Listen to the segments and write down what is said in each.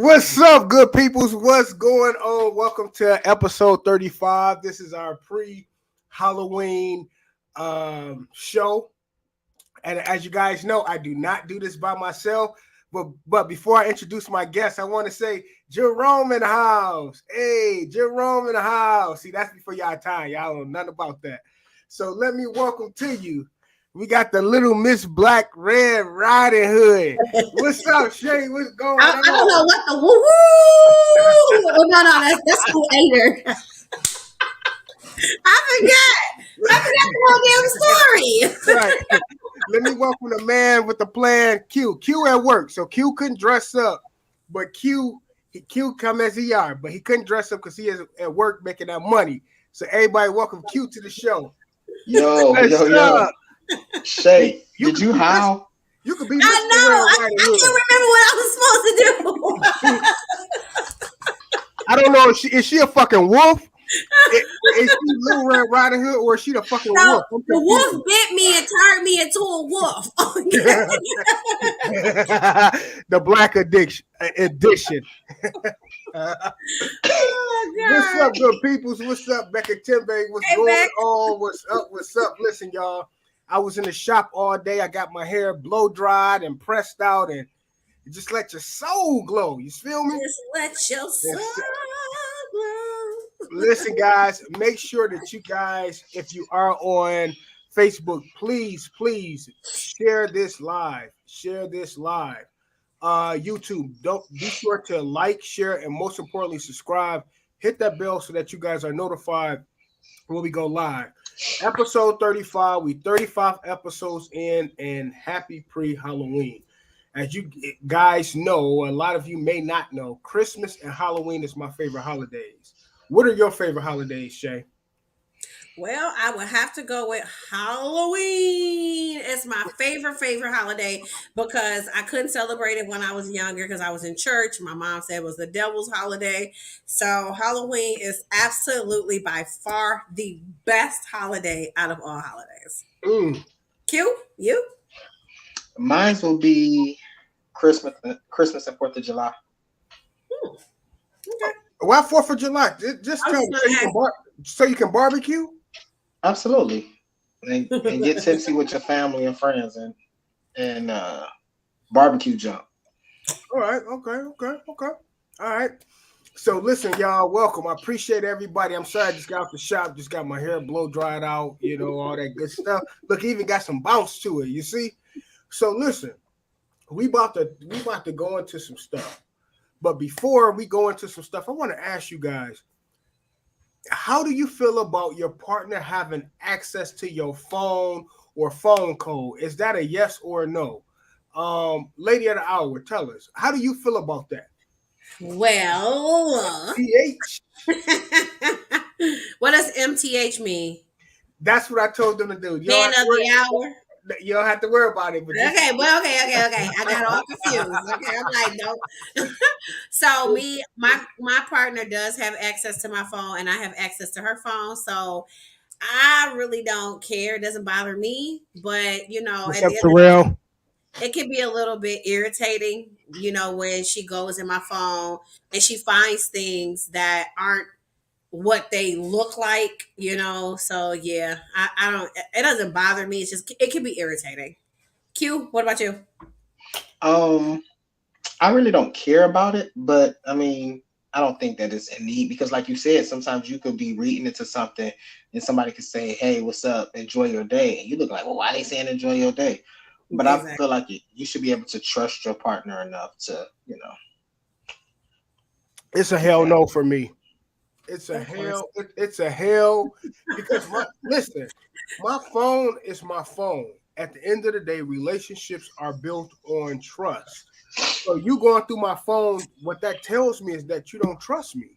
What's up, good peoples? What's going on? Welcome to episode 35. This is our pre-Halloween show. And as you guys know, I do not do this by myself. But before I introduce my guest, I want to say Jerome in the house. Hey, Jerome in the house. See, that's before y'all time. Y'all don't know nothing about that. So let me welcome to you. We got the little Miss Black Red Riding Hood. What's up, Shay? What's going on? I don't know what the woo woo. Oh, no, that's who ate her. I forgot the whole damn story. Right. Let me welcome the man with the plan, Q. Q at work, so Q couldn't dress up, but Q come as he are, but he couldn't dress up because he is at work making that money. So everybody, welcome Q to the show. Yo. Shay, did you howl? You could be. I know. I can't remember what I was supposed to do. I don't know. Is she a fucking wolf? Is she Little Red Riding Hood or is she the fucking wolf? The wolf bit me and turned me into a wolf. The black edition. Oh, What's up, good peoples? What's up, Becca Timbe? What's going on? What's up? What's up? Listen, y'all. I was in the shop all day. I got my hair blow dried and pressed out, and just let your soul glow. You feel me? Just let your soul glow. Listen, guys, make sure that you guys, if you are on Facebook, please share this live. Share this live. YouTube, don't be sure to like, share, and most importantly, subscribe. Hit that bell so that you guys are notified when we go live. Episode 35. We 35 episodes in, and happy pre-Halloween. As you guys know, a lot of you may not know, Christmas and Halloween is my favorite holidays. What are your favorite holidays, Shay? Well, I would have to go with Halloween. It's my favorite holiday because I couldn't celebrate it when I was younger because I was in church. My mom said it was the devil's holiday. So Halloween is absolutely by far the best holiday out of all holidays. Q, you? Mine will be Christmas and 4th of July. Okay. Why 4th of July? Just tell me so you can barbecue? Absolutely. And get tipsy with your family and friends and barbecue jump. All right. Okay. All right. So listen, y'all, welcome. I appreciate everybody. I'm sorry I just got out the shop, just got my hair blow dried out, all that good stuff. Look, even got some bounce to it, you see? So listen, we about to go into some stuff. But before we go into some stuff, I want to ask you guys, how do you feel about your partner having access to your phone or phone code? Is that a yes or a no? Lady of the hour, tell us. How do you feel about that? Well, MTH. What does MTH mean? That's what I told them to do. Man of the hour. You don't have to worry about it. But okay. I got all confused. Okay, I'm like, no. So my partner does have access to my phone, and I have access to her phone. So I really don't care. It doesn't bother me. But What's at up, the end Terrell? it can be a little bit irritating, when she goes in my phone and she finds things that aren't what they look like, So yeah, I don't. It doesn't bother me. It's just it can be irritating. Q, what about you? I really don't care about it, but I mean, I don't think that it's a need because, like you said, sometimes you could be reading into something and somebody could say, "Hey, what's up? Enjoy your day," and you look like, "Well, why are they saying enjoy your day?" But exactly. I feel like you should be able to trust your partner enough to, It's a hell no for me. It's a hell. It's a hell because my phone is my phone. At the end of the day, relationships are built on trust. So you going through my phone, what that tells me is that you don't trust me.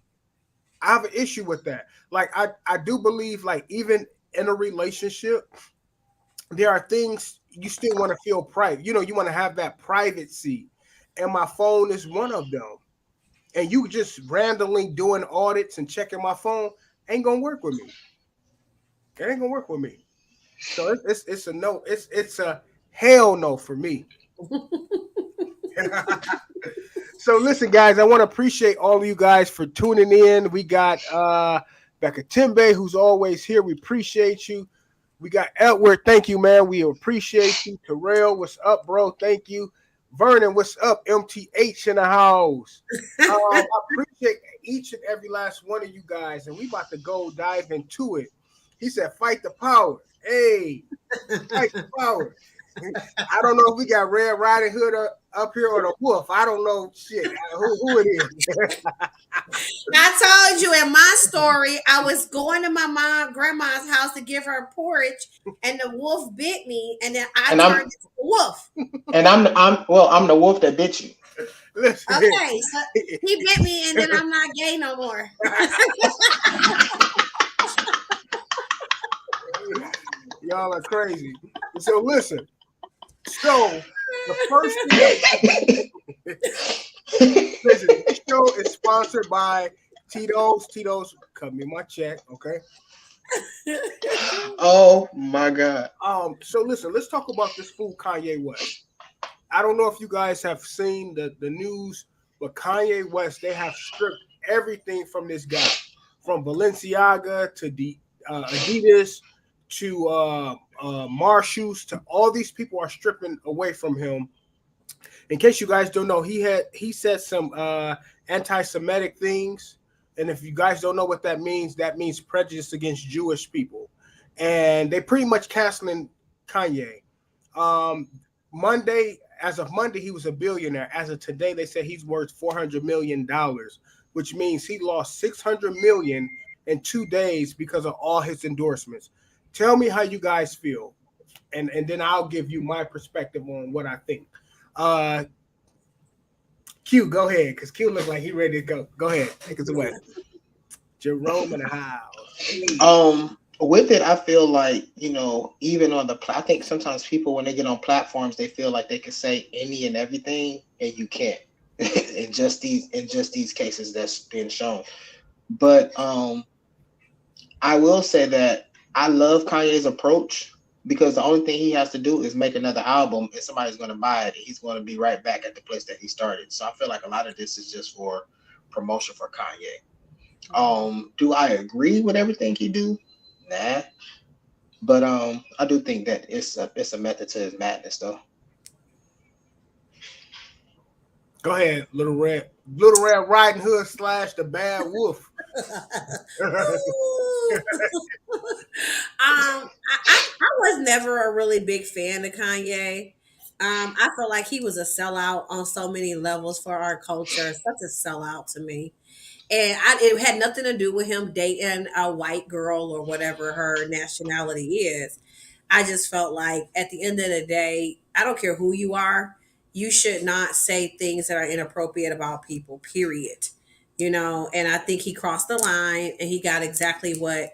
I have an issue with that. Like I do believe, like even in a relationship, there are things you still want to feel private. You want to have that privacy, and my phone is one of them. And you just randomly doing audits and checking my phone ain't gonna work with me. It ain't gonna work with me. So it's a no. It's a hell no for me. So listen, guys, I want to appreciate all of you guys for tuning in. We got Becca Timbe, who's always here. We appreciate you. We got Edward. Thank you, man. We appreciate you. Terrell, what's up, bro? Thank you. Vernon, what's up? MTH in the house. I appreciate each and every last one of you guys, and we about to go dive into it. He said, "Fight the power." Hey, fight the power. I don't know if we got Red Riding Hood up here or the Wolf. I don't know shit who it is. I told you in my story, I was going to my grandma's house to give her a porridge, and the wolf bit me, and then I And turned into a wolf. and I'm the wolf that bit you. Listen, Okay, so he bit me, and then I'm not gay no more. y'all are crazy. So listen. So the first thing, listen, this show is sponsored by Tito's. Tito's, cut me my check, okay? Oh my God. So listen, let's talk about this fool Kanye West. I don't know if you guys have seen the news, but Kanye West, they have stripped everything from this guy, from Balenciaga to the Adidas to Marshalls to all these people are stripping away from him. In case you guys don't know, he said some anti-Semitic things, and if you guys don't know what that means prejudice against Jewish people, and they pretty much canceling Kanye. As of Monday, he was a billionaire. As of today, they said he's worth $400 million, which means he lost $600 million in 2 days because of all his endorsements. Tell me how you guys feel, and then I'll give you my perspective on what I think. Q, go ahead, because Q looks like he ready to go. Go ahead, take us away. Jerome in the house. With it, I feel like, even on I think sometimes people, when they get on platforms, they feel like they can say any and everything, and you can't. in just these cases that's been shown. But I will say that I love Kanye's approach, because the only thing he has to do is make another album, and somebody's going to buy it, and he's going to be right back at the place that he started. So I feel like a lot of this is just for promotion for Kanye. Do I agree with everything he do? Nah. But I do think that it's a method to his madness, though. Go ahead, Little Red Riding Hood / the Bad Wolf. I was never a really big fan of Kanye. I feel like he was a sellout on so many levels for our culture. Such a sellout to me. And it had nothing to do with him dating a white girl or whatever her nationality is. I just felt like at the end of the day, I don't care who you are, you should not say things that are inappropriate about people, period. And I think he crossed the line and he got exactly what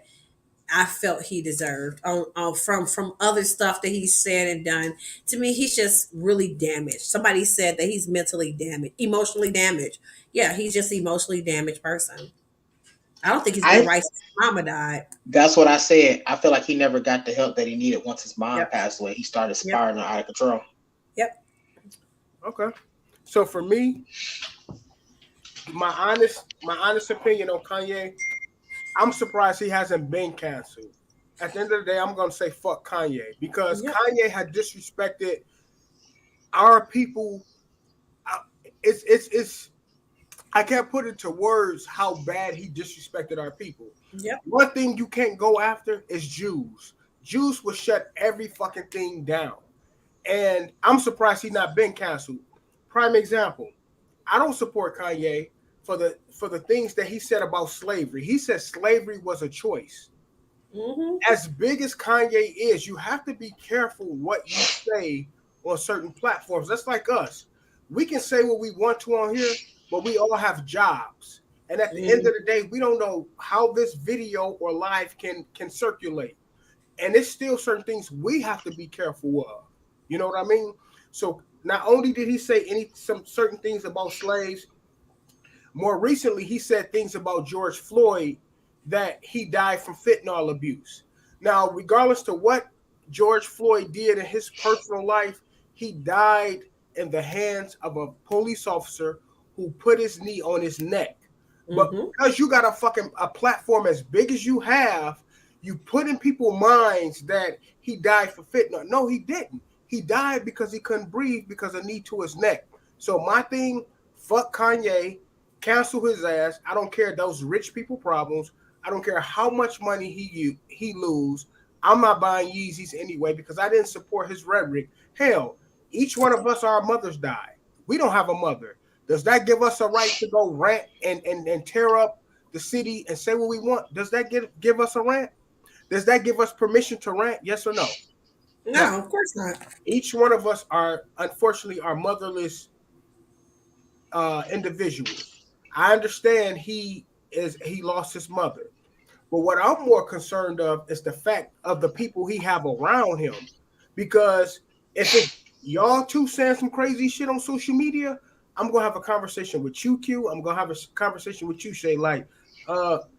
I felt he deserved from other stuff that he said and done. To me, he's just really damaged. Somebody said that he's mentally damaged, emotionally damaged. Yeah, he's just an emotionally damaged person. I don't think he's been right since his mama died. That's what I said. I feel like he never got the help that he needed once his mom passed away. He started spiraling out of control. Yep. Okay. So for me, my honest opinion on Kanye, I'm surprised he hasn't been canceled. At the end of the day, I'm going to say fuck Kanye, because Kanye had disrespected our people. It's I can't put into words how bad he disrespected our people. Yep. One thing you can't go after is Jews. Jews will shut every fucking thing down. And I'm surprised he's not been canceled. Prime example, I don't support Kanye for the things that he said about slavery. He said slavery was a choice. Mm-hmm. As big as Kanye is, you have to be careful what you say on certain platforms. That's like us. We can say what we want to on here, but we all have jobs. And at the end of the day, we don't know how this video or live can circulate. And it's still certain things we have to be careful of. You know what I mean? So not only did he say some certain things about slaves, more recently he said things about George Floyd, that he died from fentanyl abuse. Now, regardless to what George Floyd did in his personal life, he died in the hands of a police officer who put his knee on his neck. But Mm-hmm. because you got a platform as big as you have, you put in people's minds that he died for fitna. No, he didn't. He died because he couldn't breathe because of knee to his neck. So my thing, fuck Kanye, cancel his ass. I don't care those rich people problems. I don't care how much money he lose. I'm not buying Yeezys anyway because I didn't support his rhetoric. Hell, each one of us, our mothers died. We don't have a mother. Does that give us a right to go rant and tear up the city and say what we want? Does that give us a rant? Does that give us permission to rant? Yes or no? No, Now, of course not. each one of us are unfortunately are motherless individuals. I understand he lost his mother, but what I'm more concerned of is the fact of the people he have around him. Because if it's y'all two saying some crazy shit on social media, I'm gonna have a conversation with you, Q. I'm gonna have a conversation with you, Shay. Like,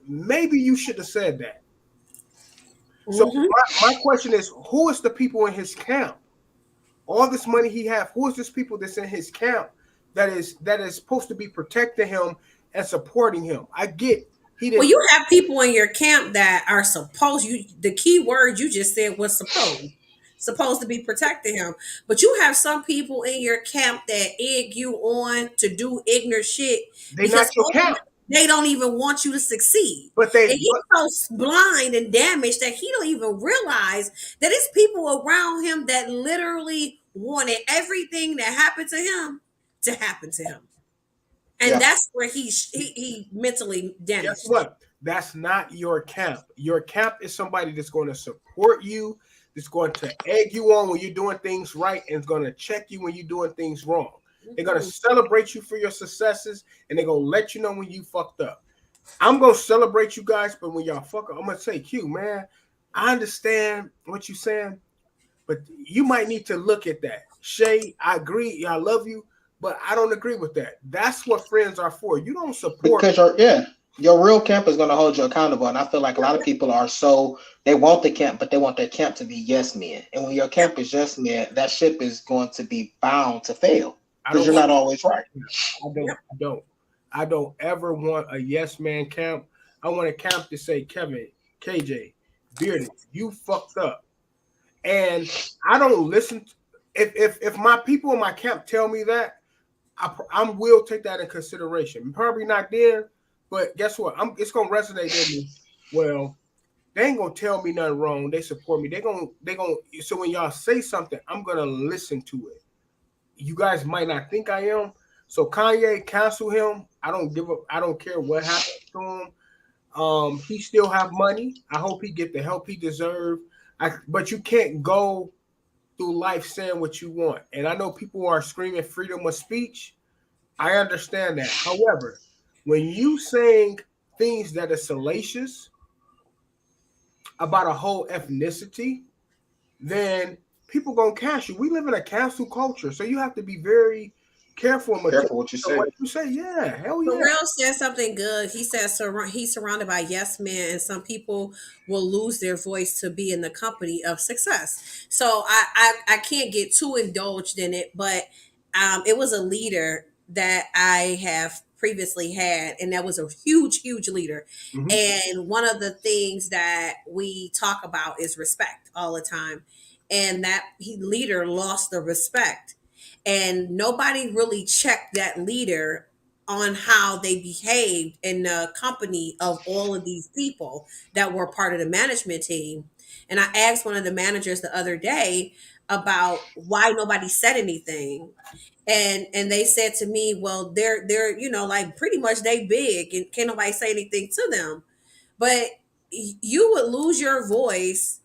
maybe you should have said that. So Mm-hmm. my question is, who is the people in his camp? All this money he have, who is this people that's in his camp that is supposed to be protecting him and supporting him? I get he Well, didn't. you have people in your camp that are supposed. The key word you just said was supposed to be protecting him. But you have some people in your camp that egg you on to do ignorant shit They because not your camp, they don't even want you to succeed. but And he's so blind and damaged that he don't even realize that it's people around him that literally wanted everything that happened to him to happen to him. And Yeah. that's where he mentally guess damaged. what? That's not your camp. Your camp is somebody that's going to support you, that's going to egg you on when you're doing things right, and is going to check you when you're doing things wrong. They're going to celebrate you for your successes, and they're going to let you know when you fucked up. I'm going to celebrate you guys, but when y'all fuck up, I'm going to say, Q, man, I understand what you're saying, but you might need to look at that. Shay, I agree. I love you, but I don't agree with that. That's what friends are for. You don't support. Because your real camp is going to hold you accountable, and I feel like a lot of people are they want the camp, but they want their camp to be yes men. And when your camp is yes men, that ship is going to be bound to fail because you're not always right. I don't ever want a yes man camp. I want a camp to say, Kevin, KJ, Bearded, you fucked up. And I don't listen. If my people in my camp tell me that, I will take that in consideration. Probably not there, but guess what? It's gonna resonate in me. Well, they ain't gonna tell me nothing wrong. They support me. They gonna. So when y'all say something, I'm gonna listen to it. You guys might not think I am. So Kanye, cancel him. I don't give up. I don't care what happens to him. He still have money. I hope he get the help he deserve. But you can't go through life saying what you want. And I know people are screaming freedom of speech. I understand that. However, when you saying things that are salacious about a whole ethnicity, then people gonna cancel you. We live in a cancel culture, so you have to be very careful what you say. What you say, yeah, hell yeah. Pharrell said something good. He said he's surrounded by yes men, and some people will lose their voice to be in the company of success. So I can't get too indulged in it, but it was a leader that I have previously had, and that was a huge leader. Mhm. And one of the things that we talk about is respect all the time, and that leader lost the respect, and nobody really checked that leader on how they behaved in the company of all of these people that were part of the management team. And I asked one of the managers the other day about why nobody said anything. And they said to me, well, they're like pretty much they big and can't nobody say anything to them. But you would lose your voice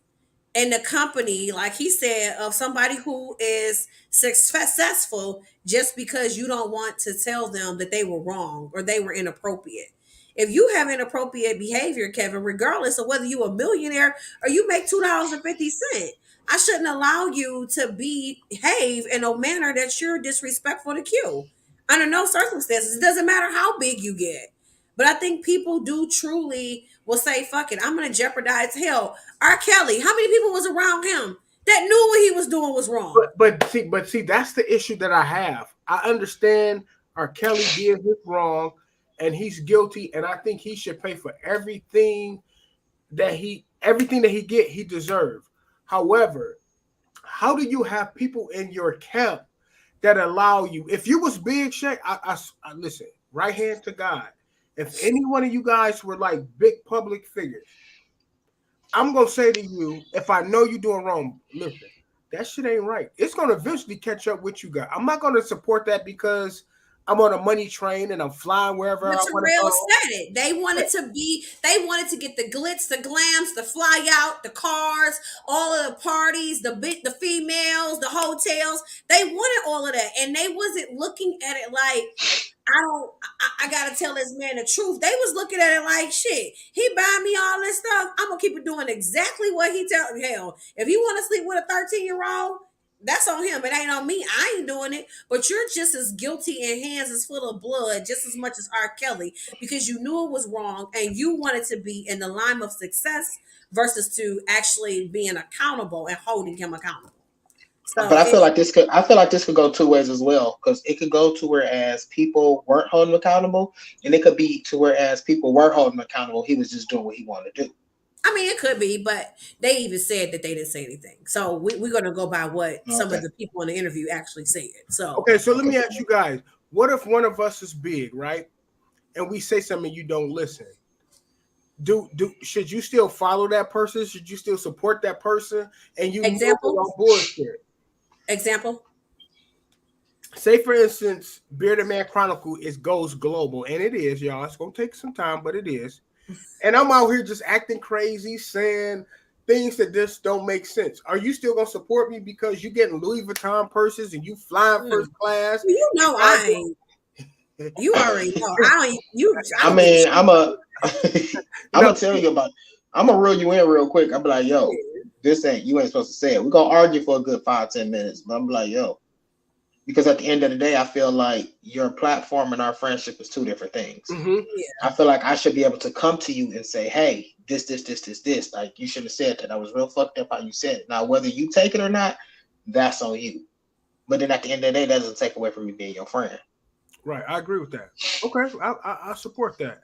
in the company, like he said, of somebody who is successful just because you don't want to tell them that they were wrong or they were inappropriate. If you have inappropriate behavior, Kevin, regardless of whether you're a millionaire or you make $2.50, I shouldn't allow you to behave in a manner that you're disrespectful to Q. Under no circumstances, it doesn't matter how big you get. But I think people do truly will say, fuck it, I'm going to jeopardize hell. R. Kelly, how many people was around him that knew what he was doing was wrong? But see, that's the issue that I have. I understand R. Kelly did his wrong, and he's guilty, and I think he should pay for everything that he get. He deserved. However, how do you have people in your camp that allow you? If you was Big Shaq, I listen. Right hand to God. If any one of you guys were like big public figures, I'm gonna say to you, if I know you're doing wrong, listen, that shit ain't right. It's gonna eventually catch up with you guys. I'm not gonna support that because I'm on a money train and I'm flying wherever I want to Terrell go. said it. They wanted to get the glitz, the glams, the fly out, the cars, all of the parties, the females, the hotels. They wanted all of that, and they wasn't looking at it like I gotta tell this man the truth. They was looking at it like shit. He buying me all this stuff. I'm gonna keep it doing exactly what he tell me. Hell, if you want to sleep with a 13-year-old, that's on him. It ain't on me. I ain't doing it. But you're just as guilty and hands as full of blood, just as much as R. Kelly, because you knew it was wrong and you wanted to be in the line of success versus to actually being accountable and holding him accountable. So but I feel like this could go two ways as well, because it could go to whereas people weren't holding him accountable, and it could be to whereas people were holding him accountable. He was just doing what he wanted to do. I mean, it could be, but they even said that they didn't say anything. So we're going to go by what some of the people in the interview actually said. So okay, so let me ask you guys: what if one of us is big, right, and we say something you don't listen? Should you still follow that person? Should you still support that person? And you example bullshit. Example. Say for instance, Bearded Man Chronicle goes global, and it is, y'all. It's gonna take some time, but it is. And I'm out here just acting crazy, saying things that just don't make sense. Are you still gonna support me because you getting Louis Vuitton purses and you flying first class? You know I ain't. You already know. I'm gonna tell you about. I'm gonna reel you in real quick. I'm like, yo, you ain't supposed to say it. We're gonna argue for a good 5-10 minutes, but I'm like, yo, because at the end of the day, I feel like your platform and our friendship is two different things. Mm-hmm. Yeah. I feel like I should be able to come to you and say, hey, this. Like, you should have said that. I was real fucked up how you said it. Now, whether you take it or not, that's on you. But then at the end of the day, that doesn't take away from me being your friend. Right, I agree with that. Okay, I support that.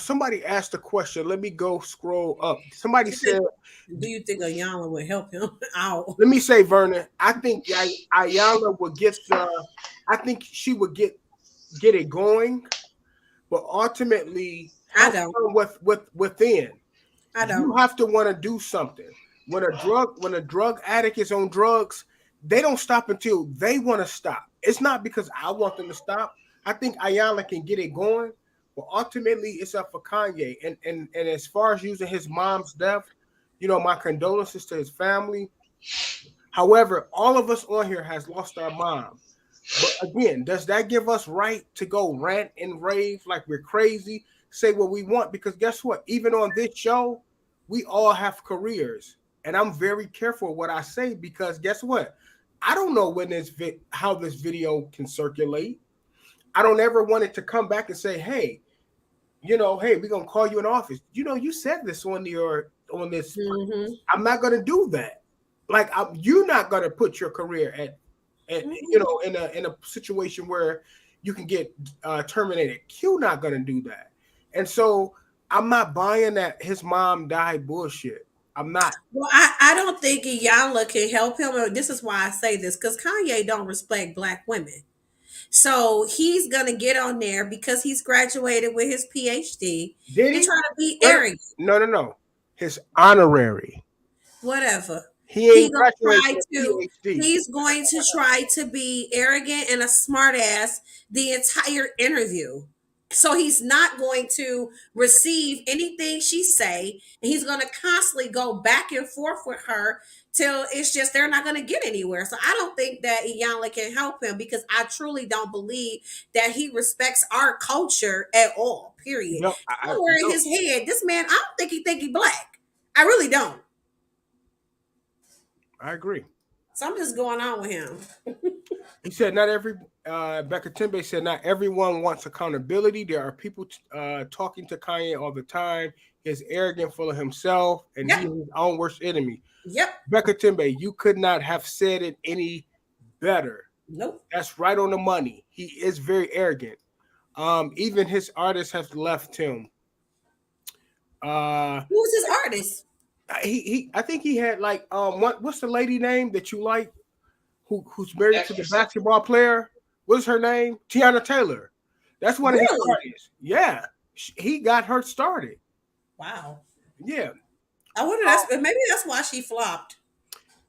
Somebody asked a question. Let me go scroll up. Somebody said, "Do you think Iyanla would help him out?" Let me say, Vernon. I think Iyanla would get. I think she would get it going, but ultimately, I don't. Within, I don't. You have to want to do something. When a drug addict is on drugs, they don't stop until they want to stop. It's not because I want them to stop. I think Iyanla can get it going. But ultimately, it's up for Kanye. And as far as using his mom's death, my condolences to his family. However, all of us on here has lost our mom. But again, does that give us right to go rant and rave like we're crazy, say what we want? Because guess what? Even on this show, we all have careers. And I'm very careful what I say because guess what? I don't know when how this video can circulate. I don't ever want it to come back and say, hey, hey, we're going to call you in office. You said this on this. Mm-hmm. I'm not going to do that. Like, you're not going to put your career at in a situation where you can get terminated. Q not going to do that. And so I'm not buying that his mom died bullshit. I'm not. Well, I don't think Iyanla can help him. This is why I say this, because Kanye don't respect Black women. So he's gonna get on there because he's graduated with his PhD. Did he? And try to be arrogant. No. His honorary. Whatever. He's going to try to be arrogant and a smartass the entire interview. So he's not going to receive anything she say, and he's going to constantly go back and forth with her till it's just they're not going to get anywhere. So I don't think that Iyanla can help him because I truly don't believe that he respects our culture at all. Period. No, Somewhere in his head, this man, I don't think he black. I really don't. I agree. So I'm just going on with him. He said not every Becca Timbe said not everyone wants accountability. There are people talking to Kanye all the time. He's arrogant, full of himself, and he's his own worst enemy. Yep. Becca Timbe, you could not have said it any better. Nope. That's right on the money. He is very arrogant. Even his artists have left him. Uh, Who's his artist? I think he had like what's the lady name that you like who's married to the Exorcist. basketball player? What's her name? Tiana Taylor. That's one of his Really? artists. Yeah, he got her started. Wow. Yeah. I wonder maybe that's why she flopped.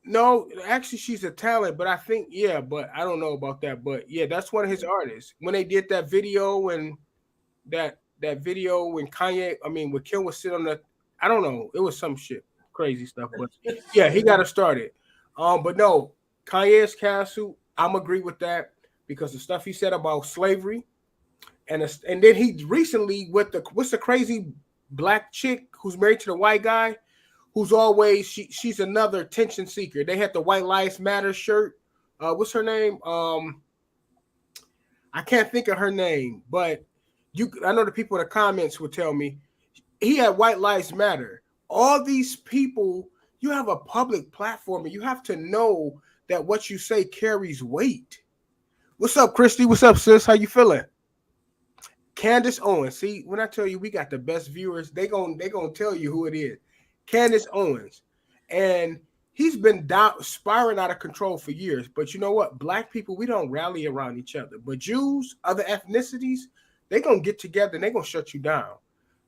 No, actually, she's a talent, but I think but I don't know about that. But yeah, that's one of his artists. When they did that video and that video when when Kim was sitting on the, I don't know, it was some shit, crazy stuff. But yeah, he got it started. But no, Kanye's castle, I'm agree with that because the stuff he said about slavery, and then he recently with what's the crazy black chick who's married to the white guy, who's always she's another attention seeker. They had the White Lives Matter shirt. What's her name? I can't think of her name, but I know the people in the comments would tell me he had White Lives Matter. All these people, you have a public platform, and you have to know that what you say carries weight. What's up, Christy? What's up, sis? How you feeling? Candace Owens. See, when I tell you we got the best viewers, they gonna tell you who it is. Candace Owens. And he's been spiraling out of control for years. But you know what? Black people, we don't rally around each other. But Jews, other ethnicities, they gonna get together and they gonna shut you down.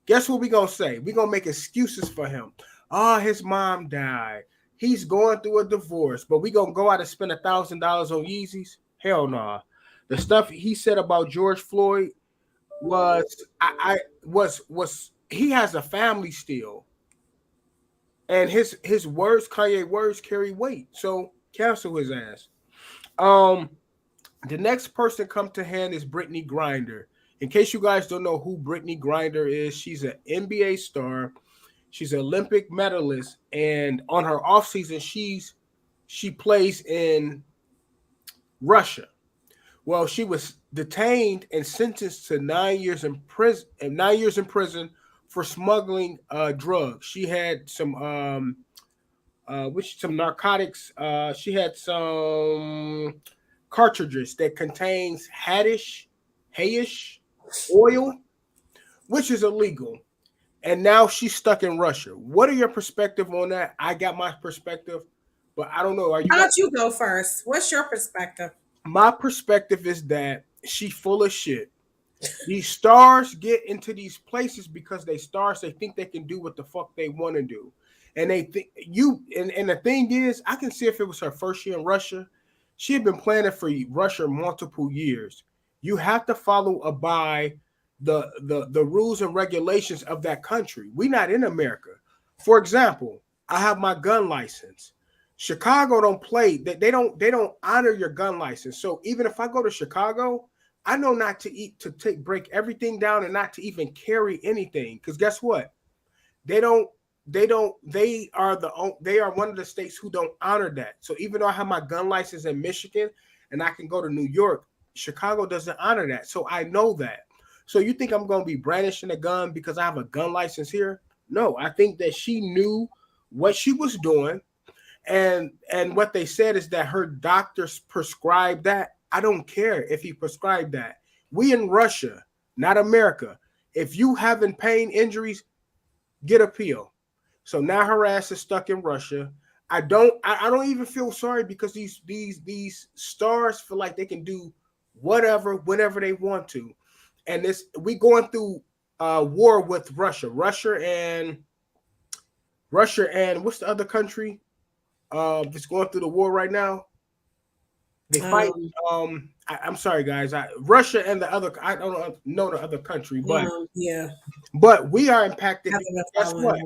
Guess what we gonna say? We gonna make excuses for him. Oh, his mom died. He's going through a divorce, but we gonna go out and spend $1,000 on Yeezys? Hell no. Nah. The stuff he said about George Floyd was he has a family still. And his words, Kanye words, carry weight. So cancel his ass. The next person come to hand is Brittany Griner. In case you guys don't know who Brittany Griner is, she's an NBA star. She's an Olympic medalist, and on her off season, she plays in Russia. Well, she was detained and sentenced to 9 years in prison. 9 years in prison for smuggling drugs. She had some narcotics. She had some cartridges that contains hayish oil, which is illegal. And now she's stuck in Russia. What are your perspective on that? I got my perspective, but I don't know. Why don't you go first? What's your perspective? My perspective is that she's full of shit. These stars get into these places because they stars. They think they can do what the fuck they want to do, and they think and the thing is, I can see if it was her first year in Russia, she had been planning for Russia multiple years. You have to abide the rules and regulations of that country. We're not in America. For example, I have my gun license. Chicago don't play. They don't honor your gun license. So even if I go to Chicago, I know not to break everything down and not to even carry anything. Because guess what? They are one of the states who don't honor that. So even though I have my gun license in Michigan and I can go to New York, Chicago doesn't honor that. So I know that. So you think I'm going to be brandishing a gun because I have a gun license here? No, I think that she knew what she was doing. And what they said is that her doctors prescribed that. I don't care if he prescribed that. We in Russia, not America. If you having pain injuries, get a pill. So now her ass is stuck in Russia. I don't even feel sorry because these stars feel like they can do whatever, whenever they want to. And we going through war with Russia. Russia and what's the other country that's going through the war right now? They fight. I'm sorry, guys. Russia and the other. I don't know the other country, but yeah. But we are impacted. Guess what?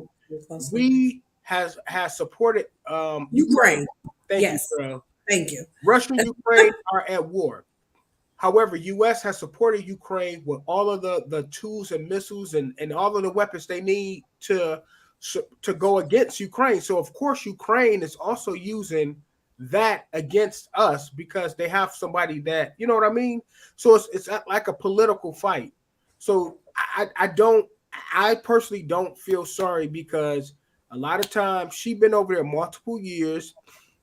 We has supported Ukraine. Thank yes. you, girl. Thank you. Russia and Ukraine are at war. However, U.S. has supported Ukraine with all of the tools and missiles and all of the weapons they need to go against Ukraine. So, of course, Ukraine is also using that against us because they have somebody that, you know what I mean? So it's like a political fight. So I personally don't feel sorry because a lot of times she's been over there multiple years.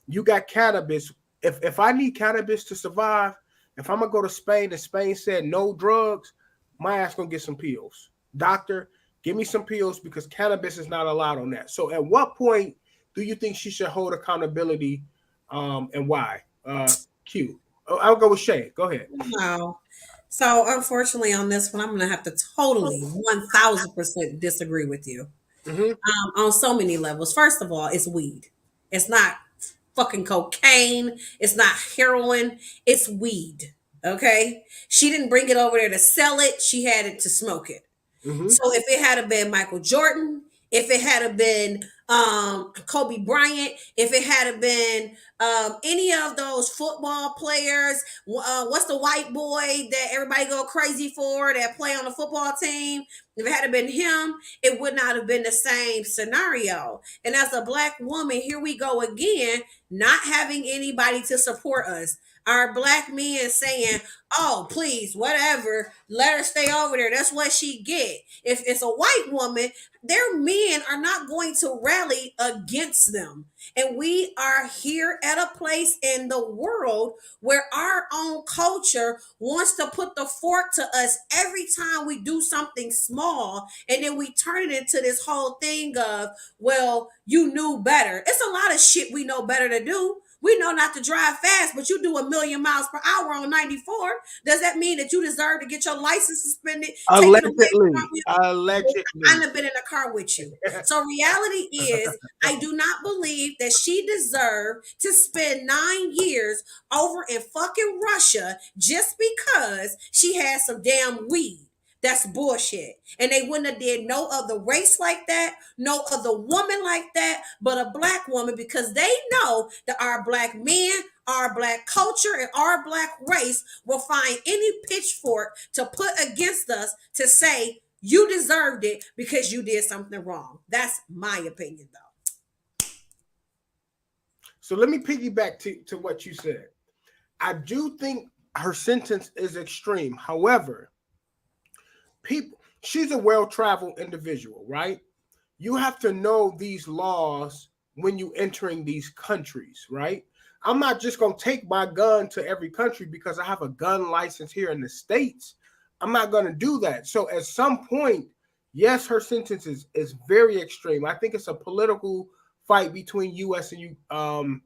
You got cannabis. If I need cannabis to survive, if I'm gonna go to Spain and Spain said no drugs, my ass gonna get some pills. Doctor, give me some pills because cannabis is not allowed on that. So at what point do you think she should hold accountability, and why? Q. Oh, I'll go with Shay. Go ahead. No. So unfortunately, on this one, I'm going to have to totally 1,000% disagree with you Mm-hmm. on so many levels. First of all, it's weed. It's not fucking cocaine. It's not heroin. It's weed. Okay. She didn't bring it over there to sell it. She had it to smoke it. Mm-hmm. So if it had been Michael Jordan, if it had been Kobe Bryant, if it had been any of those football players, what's the white boy that everybody go crazy for that play on the football team? If it had been him, it would not have been the same scenario. And as a black woman, here we go again, not having anybody to support us. Our black men saying, "Oh, please, whatever, let her stay over there. That's what she get." If it's a white woman, their men are not going to rally against them. And we are here at a place in the world where our own culture wants to put the fork to us every time we do something small. And then we turn it into this whole thing of, well, you knew better. It's a lot of shit we know better to do. We know not to drive fast, but you do 1,000,000 miles per hour on 94. Does that mean that you deserve to get your license suspended, taken away from you? Allegedly. I've been in a car with you. So reality is, I do not believe that she deserved to spend 9 years over in fucking Russia just because she had some damn weed. That's bullshit. And they wouldn't have did no other race like that, no other woman like that, but a black woman because they know that our black men, our black culture, and our black race will find any pitchfork to put against us to say you deserved it because you did something wrong. That's my opinion, though. So let me piggyback to what you said. I do think her sentence is extreme. However, she's a well-traveled individual, right? You have to know these laws when you entering these countries, right? I'm not just going to take my gun to every country because I have a gun license here in the States. I'm not going to do that. So at some point, yes, her sentence is very extreme. I think it's a political fight between US and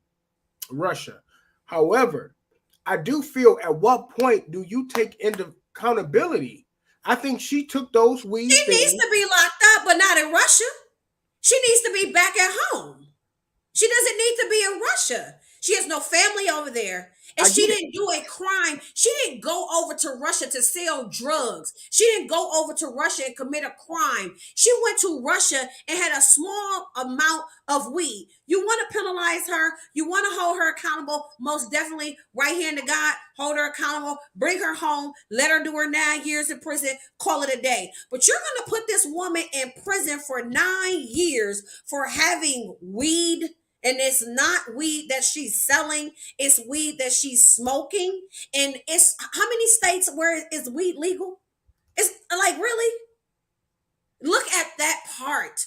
Russia. However, I do feel at what point do you take into accountability? I think she took those weed She needs things. to be locked up, but not in Russia. She needs to be back at home. She doesn't need to be in Russia. She has no family over there. And she didn't do a crime. She didn't go over to Russia to sell drugs. She didn't go over to Russia and commit a crime. She went to Russia and had a small amount of weed. You want to penalize her? You want to hold her accountable? Most definitely, right hand to God, hold her accountable, bring her home, let her do her 9 years in prison, call it a day. But you're going to put this woman in prison for 9 years for having weed. And it's not weed that she's selling, it's weed that she's smoking. And it's how many states where is weed legal? It's like, really? Look at that part.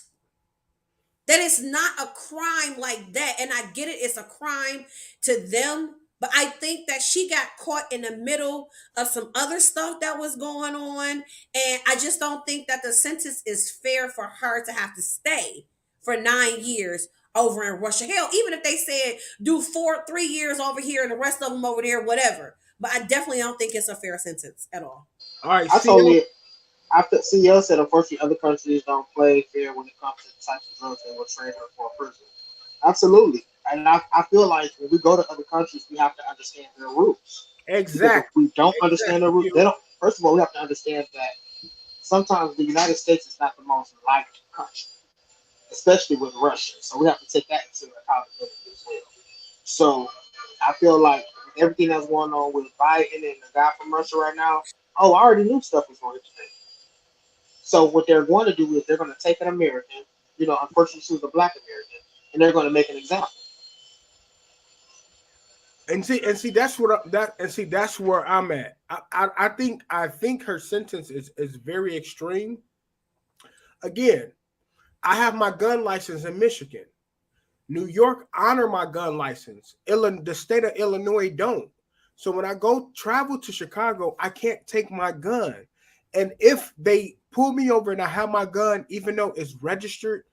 That it's not a crime like that. And I get it, it's a crime to them. But I think that she got caught in the middle of some other stuff that was going on. And I just don't think that the sentence is fair for her to have to stay for 9 years over in Russia. Hell, even if they said do 3 years over here and the rest of them over there, whatever. But I definitely don't think it's a fair sentence at all. All right, I totally. After CEO said, unfortunately, other countries don't play fair when it comes to the types of drugs they will trade her for a prison. Absolutely, and I feel like when we go to other countries, we have to understand their rules. exactly. Because if we don't understand their rules, they don't. First of all, we have to understand that sometimes the United States is not the most liked country, especially with Russia. So we have to take that into accountability as well. So I feel like with everything that's going on with Biden and the guy from Russia right now, oh, I already knew stuff was going to change. So what they're going to do is they're going to take an American, unfortunately she was a black American, and they're going to make an example. And see that's that's where I'm at. I think her sentence is very extreme. Again, I have my gun license in Michigan. New York honor my gun license. The state of Illinois don't. So when I go travel to Chicago, I can't take my gun. And if they pull me over and I have my gun, even though it's registered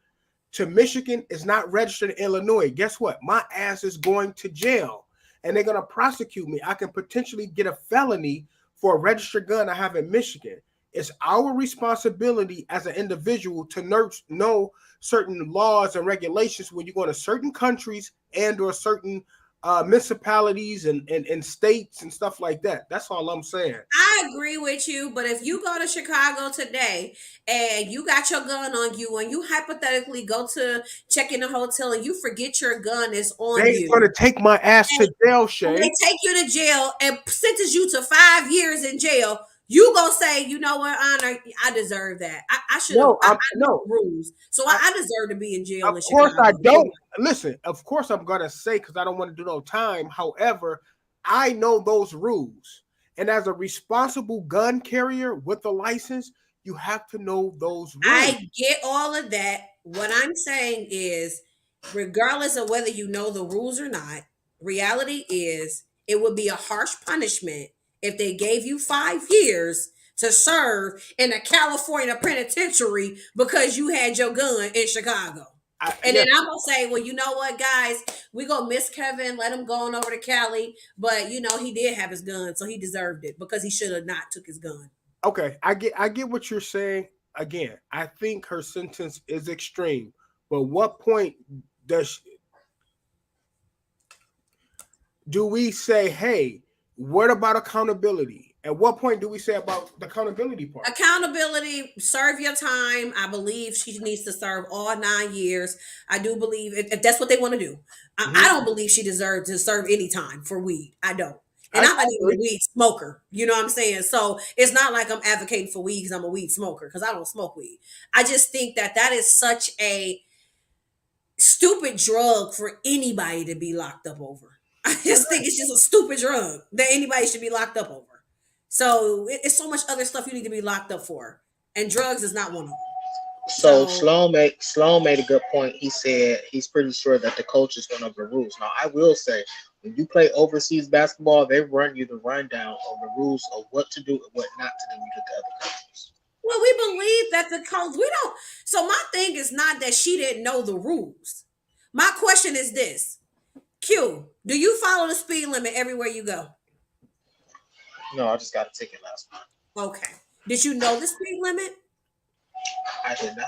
to Michigan, it's not registered in Illinois. Guess what? My ass is going to jail and they're going to prosecute me. I can potentially get a felony for a registered gun I have in Michigan. It's our responsibility as an individual to know certain laws and regulations when you go to certain countries and or certain municipalities and states and stuff like that. That's all I'm saying. I agree with you, but if you go to Chicago today and you got your gun on you and you hypothetically go to check in a hotel and you forget your gun is on They're you, going to take my ass to jail, Shay. they take you to jail and sentence you to 5 years in jail. You gonna say, you know what, Honor, I deserve that. I should have. I know rules, so I deserve to be in jail. Of course, I don't. Listen, of course, I'm gonna say because I don't want to do no time. However, I know those rules, and as a responsible gun carrier with a license, you have to know those rules. I get all of that. What I'm saying is, regardless of whether you know the rules or not, reality is it would be a harsh punishment if they gave you 5 years to serve in a California penitentiary because you had your gun in Chicago. Then I'm going to say, well, you know what, guys? We're going to miss Kevin. Let him go on over to Cali. But, he did have his gun, so he deserved it because he should have not took his gun. Okay, I get what you're saying. Again, I think her sentence is extreme. But what point do we say, hey, what about accountability? At what point do we say about the accountability part? Accountability, serve your time. I believe she needs to serve all 9 years. I do believe if that's what they want to do. I don't believe she deserves to serve any time for weed. I don't. And I'm not even a weed smoker. You know what I'm saying? So it's not like I'm advocating for weed because I'm a weed smoker because I don't smoke weed. I just think that is such a stupid drug for anybody to be locked up over. I just think it's just a stupid drug that anybody should be locked up over. So it's so much other stuff you need to be locked up for. And drugs is not one of them. So Sloan made a good point. He said he's pretty sure that the coaches went over the rules. Now, I will say, when you play overseas basketball, they run you the rundown of the rules of what to do and what not to do with the other countries. Well, we believe that the coach, we don't. So my thing is not that she didn't know the rules. My question is this. Q, do you follow the speed limit everywhere you go? No, I just got a ticket last month. Okay. Did you know the speed limit? I did not.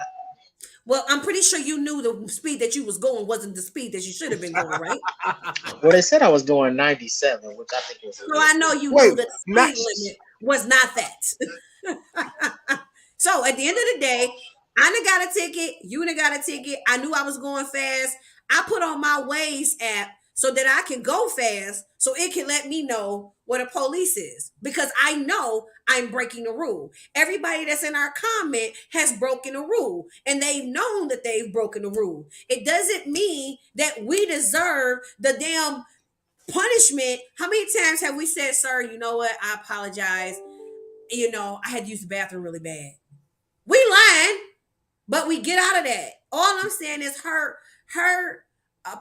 Well, I'm pretty sure you knew the speed that you was going wasn't the speed that you should have been going, right? Well, they said I was doing 97, which I think was. So I know you knew that the speed limit was not that. So at the end of the day, I done got a ticket. You done got a ticket. I knew I was going fast. I put on my Waze app so that I can go fast so it can let me know what a police is because I know I'm breaking the rule. Everybody that's in our comment has broken a rule and they've known that they've broken the rule. It doesn't mean that we deserve the damn punishment. How many times have we said, sir, you know what? I apologize. I had to use the bathroom really bad. We lying, but we get out of that. All I'm saying is her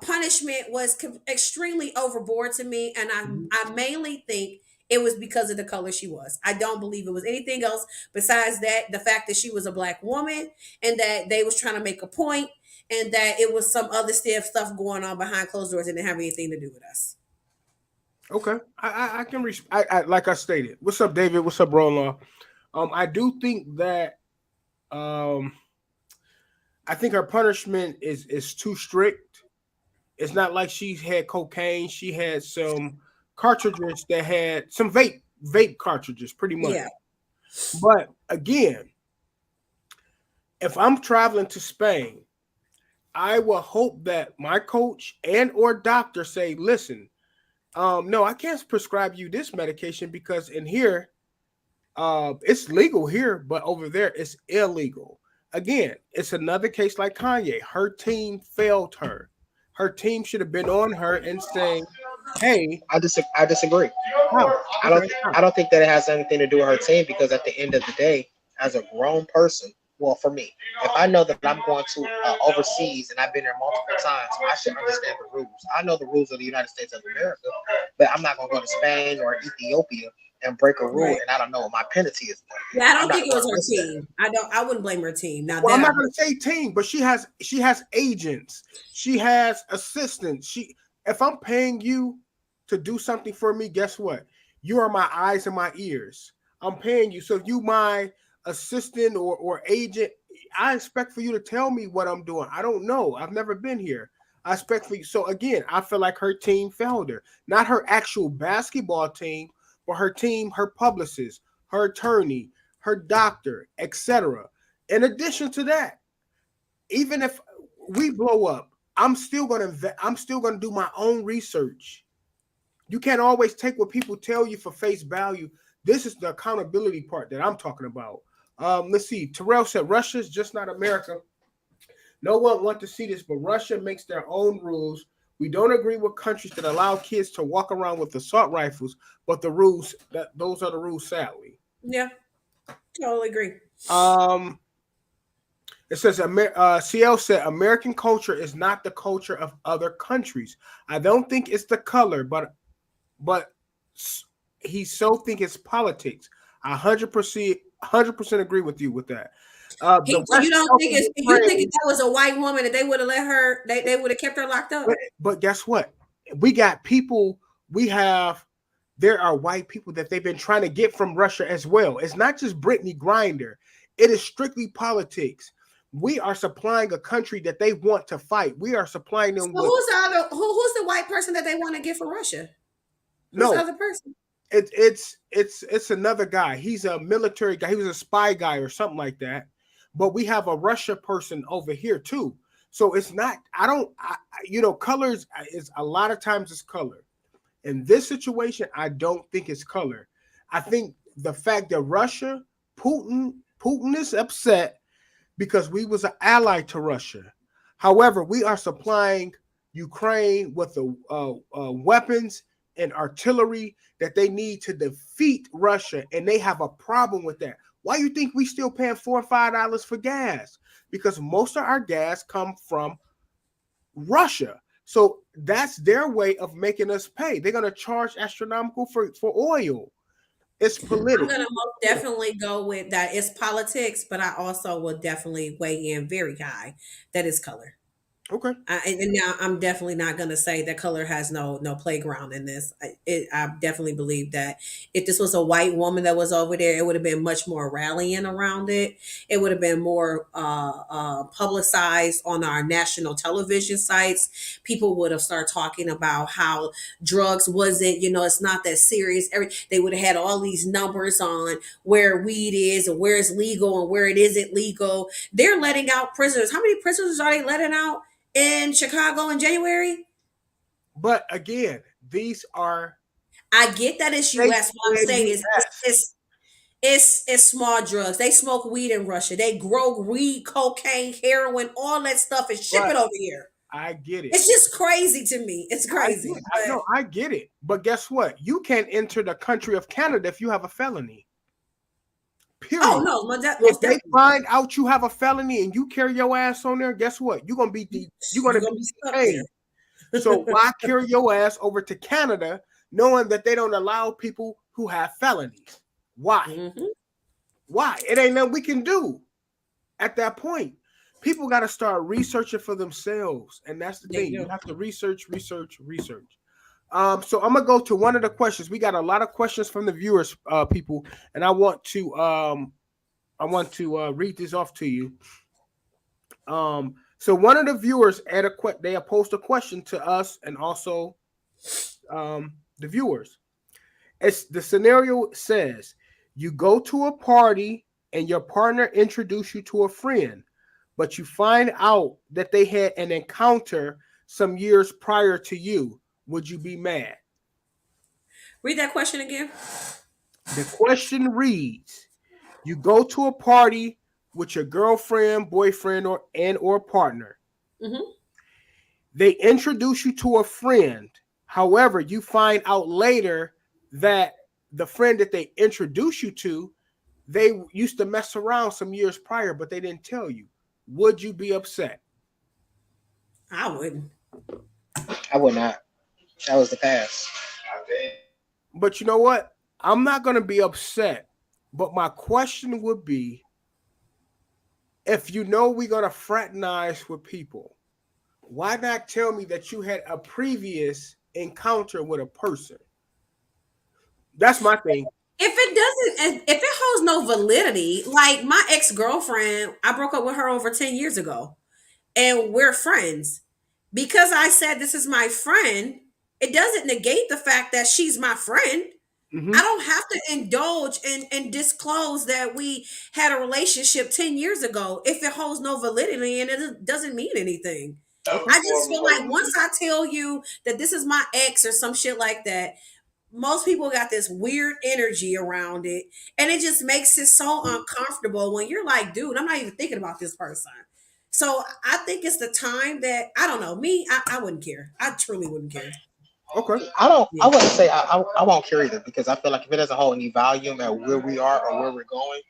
punishment was extremely overboard to me, and I mainly think it was because of the color she was. I don't believe it was anything else besides that, the fact that she was a black woman and that they was trying to make a point and that it was some other stiff stuff going on behind closed doors and didn't have anything to do with us. Okay, I can I like I stated. What's up, David? What's up, Roland? I do think that I think her punishment is too strict. It's not like she had cocaine. She had some cartridges that had some vape cartridges, pretty much. Yeah. But again, if I'm traveling to Spain, I will hope that my coach and or doctor say, listen, no, I can't prescribe you this medication because in here, it's legal here, but over there it's illegal. Again, it's another case like Kanye. Her team failed her. Her team should have been on her and saying, hey. I disagree. I don't think that it has anything to do with her team because at the end of the day, as a grown person, well, for me, if I know that I'm going to overseas and I've been there multiple times, I should understand the rules. I know the rules of the United States of America, but I'm not going to go to Spain or Ethiopia and break a rule, Right. and I don't know what my penalty is. Yeah, I I'm don't not think it was gonna her risk that. team. I wouldn't blame her team. Now Well, I'm that not going to say team, but she has agents. She has assistants. If I'm paying you to do something for me, guess what? You are my eyes and my ears. I'm paying you. So if you my assistant or agent, I expect for you to tell me what I'm doing. I don't know. I've never been here. I expect for you. So again, I feel like her team failed her. Not her actual basketball team, but her team, her publicist, her attorney, her doctor, etc. In addition to that, even if we blow up, I'm still gonna do my own research. You can't always take what people tell you for face value. This is the accountability part that I'm talking about. Let's see. Terrell said Russia's just not America. No one wants to see this, but Russia makes their own rules. We don't agree with countries that allow kids to walk around with assault rifles, but the rules those are the rules, sadly. yeah, totally agree. It says CL said American culture is not the culture of other countries. I don't think it's the color, but he so think it's politics. I 100% agree with you with that. So you don't think you think if that was a white woman that they would have let her, they would have kept her locked up? But guess what? We got people. There are white people that they've been trying to get from Russia as well. It's not just Brittany Griner. It is strictly politics. We are supplying a country that they want to fight. We are supplying them. So who's the white person that they want to get from Russia? Who's the other person? It's another guy. He's a military guy. He was a spy guy or something like that. But we have a Russia person over here too. So it's not. Colors is a lot of times it's color. In this situation, I don't think it's color. I think the fact that Putin is upset because we was an ally to Russia. However, we are supplying Ukraine with the weapons and artillery that they need to defeat Russia, and they have a problem with that. Why do you think we still paying $4 or $5 for gas? Because most of our gas come from Russia. So that's their way of making us pay. They're going to charge astronomical for oil. It's political. I'm going to most definitely go with that. It's politics, but I also will definitely weigh in very high that is color. Okay. And now I'm definitely not going to say that color has no playground in this. I definitely believe that if this was a white woman that was over there, it would have been much more rallying around it. It would have been more publicized on our national television sites. People would have started talking about how drugs wasn't, it's not that serious. They would have had all these numbers on where weed is and where it's legal and where it isn't legal. They're letting out prisoners. How many prisoners are they letting out in Chicago in January? But again, these are. I get that it's U.S. What I'm saying is it's small drugs. They smoke weed in Russia. They grow weed, cocaine, heroin, all that stuff and ship it over here. I get it. It's just crazy to me. It's crazy. I get it. But guess what? You can't enter the country of Canada if you have a felony. Period. Oh no! If they find out you have a felony and you carry your ass on there, guess what? You're gonna be detained. So why carry your ass over to Canada, knowing that they don't allow people who have felonies? Why? Mm-hmm. Why? It ain't nothing we can do. At that point, people got to start researching for themselves, and that's the thing. You have to research. So I'm gonna go to one of the questions. We got a lot of questions from the viewers, people, and I want to read this off to you. So one of the viewers they posed a question to us and also the viewers. The scenario says you go to a party and your partner introduced you to a friend, but you find out that they had an encounter some years prior to you. Would you be mad? Read that question again. The question reads, you go to a party with your girlfriend, boyfriend, or partner. Mm-hmm. They introduce you to a friend. However, you find out later that the friend that they introduced you to, they used to mess around some years prior, but they didn't tell you, would you be upset? I wouldn't. I would not. That was the past. But you know what? I'm not going to be upset. But my question would be, if you know we're going to fraternize with people, why not tell me that you had a previous encounter with a person? That's my thing. If it doesn't, if it holds no validity, like my ex-girlfriend, I broke up with her over 10 years ago and we're friends. Because I said this is my friend, it doesn't negate the fact that she's my friend. Mm-hmm. I don't have to indulge and disclose that we had a relationship 10 years ago if it holds no validity and it doesn't mean anything. Okay. I just feel like once I tell you that this is my ex or some shit like that, most people got this weird energy around it. And it just makes it so uncomfortable when you're like, dude, I'm not even thinking about this person. So I think it's the time that, I don't know, me, I wouldn't care. I truly wouldn't care. Okay. I wouldn't say I won't care either, because I feel like if it doesn't hold any volume at where we are or where we're going,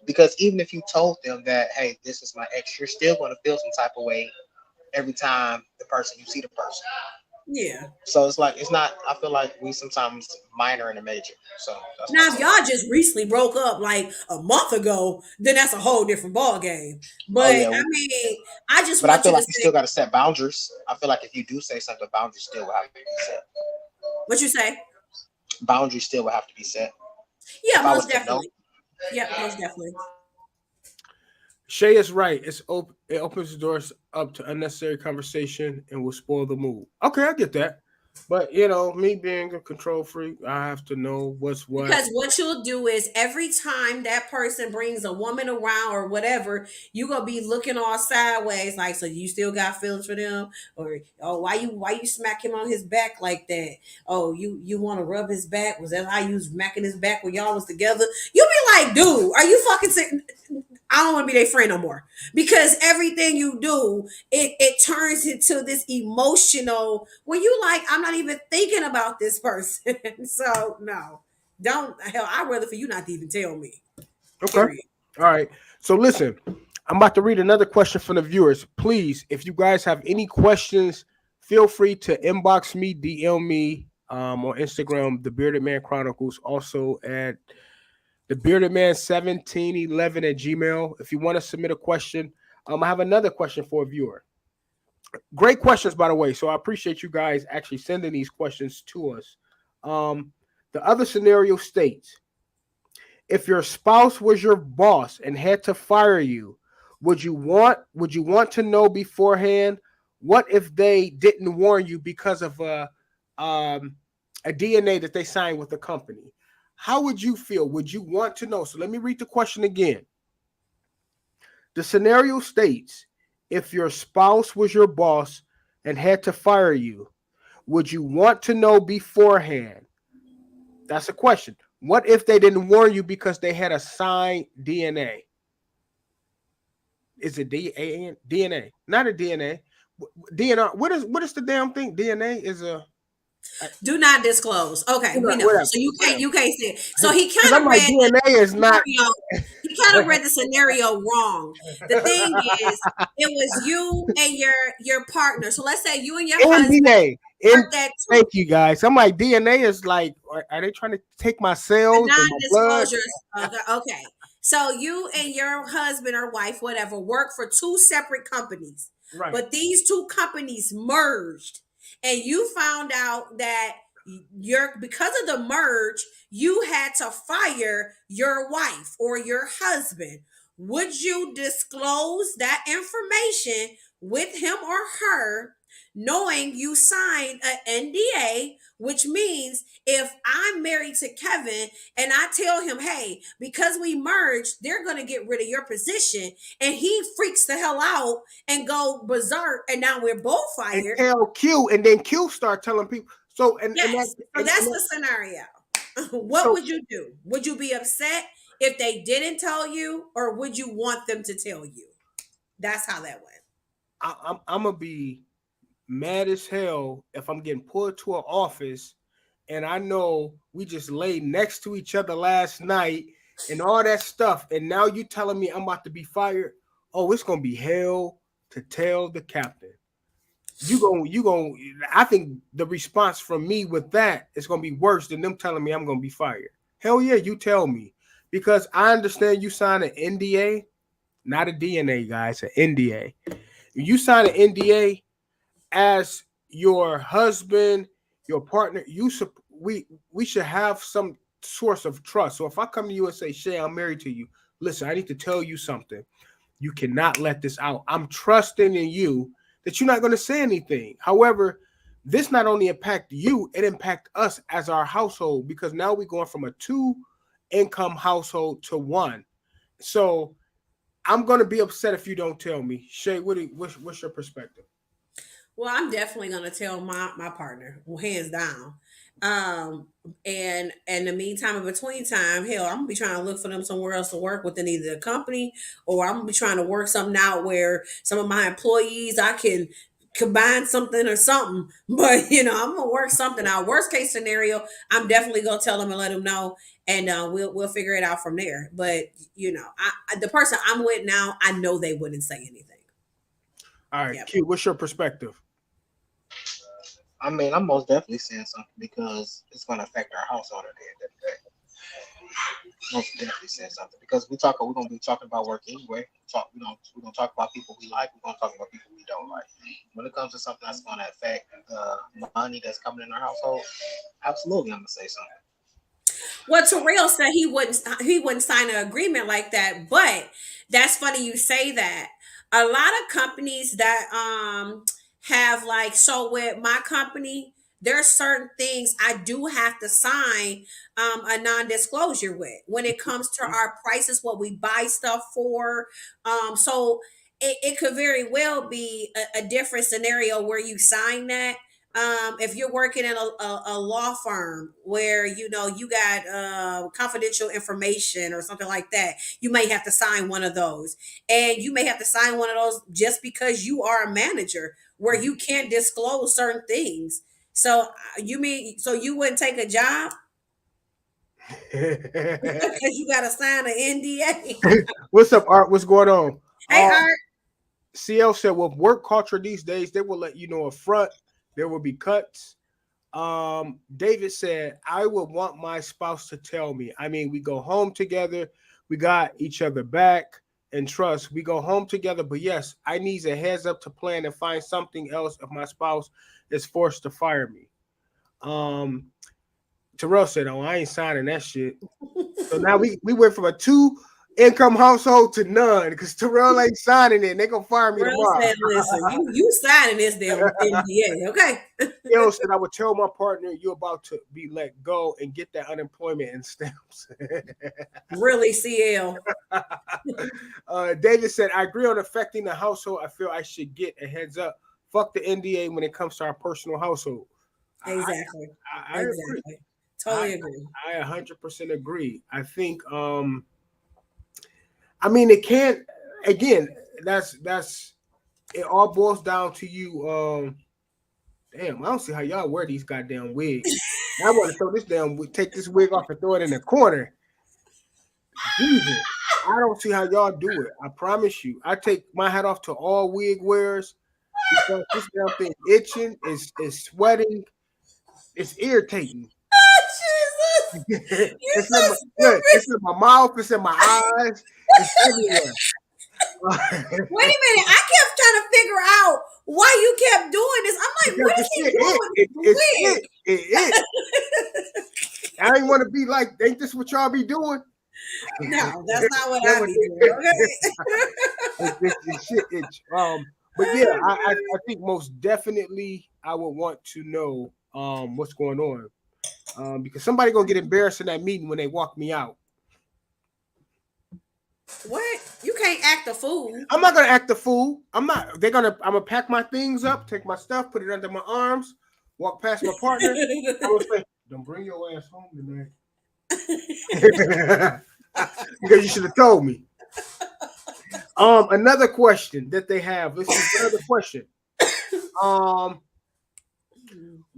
because even if you told them that, hey, this is my ex, you're still going to feel some type of way every time you see the person. Yeah. So it's like, it's not, I feel like we sometimes minor in a major. So that's now if y'all just recently broke up like a month ago, then that's a whole different ball game. But yeah, I mean, I just but I want feel you like to you say still got to set boundaries. I feel like if you do say something, boundaries still will have to be set. what you say. Boundaries still will have to be set. Yeah, If I was most to know, definitely. Yeah, most definitely. Shay is right. It opens the doors up to unnecessary conversation and will spoil the mood. Okay, I get that. But you know, me being a control freak, I have to know what's what. Because what you'll do is every time that person brings a woman around or whatever, you gonna be looking all sideways, like, so you still got feelings for them, or oh, why you smack him on his back like that? Oh, you want to rub his back? Was that how you was smacking his back when y'all was together? You be like, dude, are you fucking sick? I don't want to be their friend no more, because everything you do, it turns into this emotional. When you like, I'm not even thinking about this person, so no. Don't hell. I'd rather for you not to even tell me. Okay. Period. All right. So listen, I'm about to read another question from the viewers. Please, if you guys have any questions, feel free to inbox me, DM me on Instagram, The Bearded Man Chronicles. Also at The Bearded Man 1711 at Gmail. If you want to submit a question, I have another question for a viewer. Great questions, by the way. So I appreciate you guys actually sending these questions to us. The other scenario states, if your spouse was your boss and had to fire you, would you want to know beforehand? What if they didn't warn you because of a DNA that they signed with the company? How would you feel? Would you want to know? So let me read the question again. The scenario states, if your spouse was your boss and had to fire you, would you want to know beforehand? That's a question. What if they didn't warn you because they had a signed DNA? Is it DNA? Not a DNA. DNR. What is the damn thing? DNA is a. Do not disclose. Okay, we know. Whatever. So you can't say it. So he kind I'm of like, read DNA is not. he kind of read the scenario wrong. The thing is, it was you and your partner. So let's say you and your husband DNA. that Thank you guys. I'm like, DNA is like, are they trying to take my cells and my blood? non-disclosures. Okay. So you and your husband or wife, whatever, work for two separate companies. Right. But these two companies merged, and you found out that because of the merge, you had to fire your wife or your husband. Would you disclose that information with him or her, knowing you signed an NDA, which means if I'm married to Kevin and I tell him, hey, because we merged, they're going to get rid of your position, and he freaks the hell out and go berserk, and now we're both fired. And tell Q, and then Q start telling people. So Yes, that's the scenario. What would you do? Would you be upset if they didn't tell you, or would you want them to tell you? That's how that went. I'm gonna be mad as hell if I'm getting pulled to an office and I know we just laid next to each other last night and all that stuff, and now you telling me I'm about to be fired. Oh, it's gonna be hell to tell the captain. You going I think the response from me with that is gonna be worse than them telling me I'm gonna be fired. Hell yeah, you tell me. Because I understand you signed an NDA, not a DNA, guys, an NDA. You sign an NDA as your husband, your partner, we should have some source of trust. So if I come to you and say, Shay, I'm married to you, listen, I need to tell you something. You cannot let this out. I'm trusting in you that you're not going to say anything. However, this not only impact you, it impact us as our household, because now we're going from a 2-income household to 1. So I'm going to be upset if you don't tell me. Shay, what's your perspective? Well, I'm definitely gonna tell my partner, well, hands down. Um, and in the meantime, in between time, hell, I'm gonna be trying to look for them somewhere else to work within either the company, or I'm gonna be trying to work something out where some of my employees I can combine something or something. But I'm gonna work something out. Worst case scenario, I'm definitely gonna tell them and let them know, and we'll figure it out from there. But the person I'm with now, I know they wouldn't say anything. All right, Yep. Q, what's your perspective? I mean, I'm most definitely saying something because it's going to affect our household at the end of the day. Most definitely saying something because we're going to be talking about work anyway. We're going to talk about people we like. We're going to talk about people we don't like. When it comes to something that's going to affect the money that's coming in our household, absolutely, I'm going to say something. Well, Terrell said he wouldn't sign an agreement like that, but that's funny you say that. A lot of companies that have like, so with my company, there's certain things I do have to sign a non-disclosure with when it comes to our prices, what we buy stuff for. So it could very well be a different scenario where you sign that, if you're working in a law firm where you got confidential information or something like that, you may have to sign one of those, and you may have to sign one of those just because you are a manager where you can't disclose certain things. So you wouldn't take a job because you got to sign an NDA? What's up, Art? What's going on? Hey, Art. CL said, with work culture these days, they will let you know up front. There will be cuts. David said, I would want my spouse to tell me. I mean, we go home together. We got each other back and trust. We go home together. But yes, I need a heads up to plan and find something else if my spouse is forced to fire me. Terrell said, oh, I ain't signing that shit. So now we went from a 2-income household to none because Terrell ain't signing it. And they gonna fire me tomorrow. Said, listen, you signing this damn NDA, okay? Yo said, I would tell my partner you're about to be let go and get that unemployment and stamps. Really, CL. David said, I agree on affecting the household. I feel I should get a heads up. Fuck the NDA when it comes to our personal household. Exactly. I exactly. Agree. Totally agree. I 100% agree. I think I mean, it can't. Again, that's it. All boils down to you. Damn, I don't see how y'all wear these goddamn wigs. I want to throw this take this wig off and throw it in the corner. Jesus, I don't see how y'all do it. I promise you. I take my hat off to all wig wearers because this damn thing itching, is sweating, it's irritating. It's in my mouth, it's in my eyes, it's everywhere. Wait a minute, I kept trying to figure out why you kept doing this. I'm like, what is he doing? It. I ain't want to be like, ain't this what y'all be doing? No, that's not what I be doing. Okay. It's shit itch. But yeah, I think most definitely I would want to know what's going on. Because somebody gonna get embarrassed in that meeting when they walk me out. What? You can't act a fool. I'm not gonna act a fool. I'm gonna pack my things up, take my stuff, put it under my arms, walk past my partner. I would say, don't bring your ass home tonight. Because you should have told me. Another question that they have. This is another question.